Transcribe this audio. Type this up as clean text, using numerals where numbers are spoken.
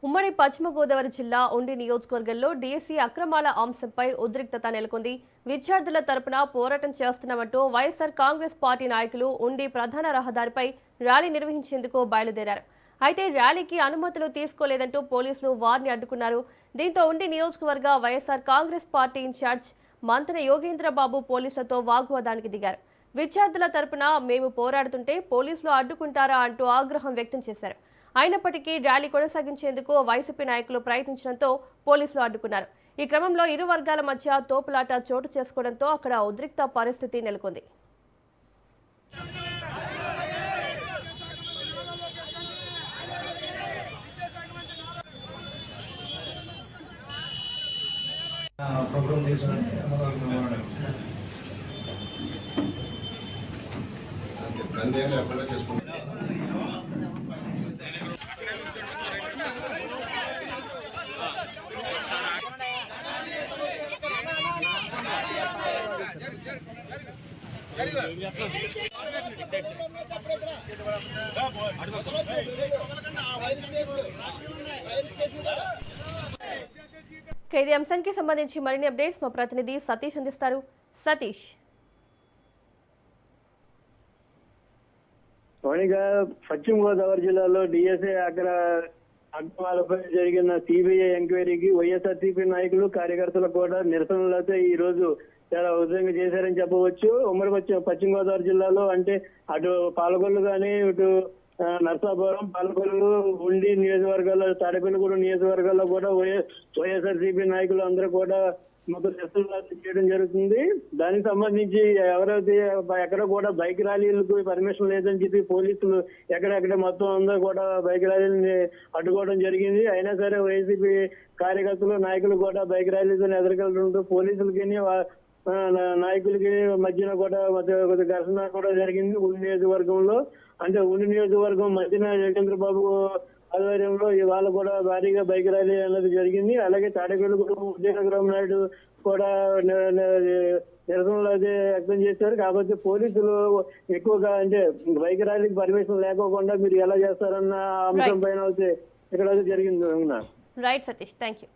ఉమ్మడి పశ్చిమ గోదావరి జిల్లా ఉండి నియోజకవర్గంలో డీఎస్సీ అక్రమాల అంశంపై ఉద్రిక్తత నెలకొంది. విద్యార్థుల తరపున పోరాటం చేస్తున్నామంటూ వైఎస్ఆర్ కాంగ్రెస్ పార్టీ నాయకులు ఉండి ప్రధాన రహదారిపై ర్యాలీ నిర్వహించేందుకు బయలుదేరారు. అయితే ర్యాలీకి అనుమతులు తీసుకోలేదంటూ పోలీసులు వారిని అడ్డుకున్నారు. దీంతో ఉండి నియోజకవర్గ వైఎస్ఆర్ కాంగ్రెస్ పార్టీ ఇన్ఛార్జ్ మంతెన యోగేంద్రబాబు పోలీసులతో వాగ్వాదానికి దిగారు. విద్యార్థుల తరపున మేము పోరాడుతుంటే పోలీసులు అడ్డుకుంటారా అంటూ ఆగ్రహం వ్యక్తం చేశారు. అయినప్పటికీ ర్యాలీ కొనసాగించేందుకు వైసీపీ నాయకులు ప్రయత్నించడంతో పోలీసులు అడ్డుకున్నారు. ఈ క్రమంలో ఇరు వర్గాల మధ్య తోపులాట చోటు చేసుకోవడంతో అక్కడ ఉద్రిక్త పరిస్థితి నెలకొంది. ఈ అంశానికి సంబంధించి మరిన్ని అప్డేట్స్ మా ప్రతినిధి సతీష్ అందిస్తారు. సతీష్, పశ్చిమ గోదావరి జిల్లాలో డిఎస్ఏ అక్రమాలపై జరిగిన సిబిఐ ఎంక్వైరీకి వైఎస్ఆర్సీపీ నాయకులు కార్యకర్తలు కూడా నిరసనలతో ఈ రోజు చాలా ఉధృతంగా చేశారని చెప్పవచ్చు. ఉమ్మడి పశ్చిమ గోదావరి జిల్లాలో అంటే అటు పాలకొల్లు కానీ ఇటు నర్సాపురం, పాలకొల్లు, ఉండి నియోజకవర్గాల్లో, తాడేపల్లిగూడెం నియోజకవర్గాల్లో కూడా వైఎస్ఆర్సీపీ నాయకులు అందరూ కూడా మొత్తం నిరసనలు చేయడం జరుగుతుంది. దానికి సంబంధించి ఎవరైతే ఎక్కడ కూడా బైక్ ర్యాలీలకు పర్మిషన్ లేదని చెప్పి పోలీసులు ఎక్కడెక్కడ మొత్తం అందరూ కూడా బైక్ ర్యాలీని అడ్డుకోవడం జరిగింది. అయినా సరే వైసీపీ కార్యకర్తలు, నాయకులు కూడా బైక్ ర్యాలీతో ఎదుర్కొంటూ పోలీసులకి నాయకులకి మధ్యన కూడా కొద్ది ఘర్షణ కూడా జరిగింది. ఉండి నియోజకవర్గంలో అంటే ఉండి నియోజకవర్గం మధ్యన యోగేంద్రబాబు ఆధ్వర్యంలో ఇవాళ కూడా భారీగా బైక్ ర్యాలీ అనేది జరిగింది. అలాగే తాడేపల్లిగూడెం ఉదయనగరం నాయుడు కూడా నిరసనలు అయితే వ్యక్తం చేశారు. కాబట్టి పోలీసులు ఎక్కువగా అంటే బైక్ ర్యాలీకి పర్మిషన్ లేకోకుండా మీరు ఎలా చేస్తారన్న అంశం పైన అయితే ఇక్కడ జరిగింది. Right Satish, thank you.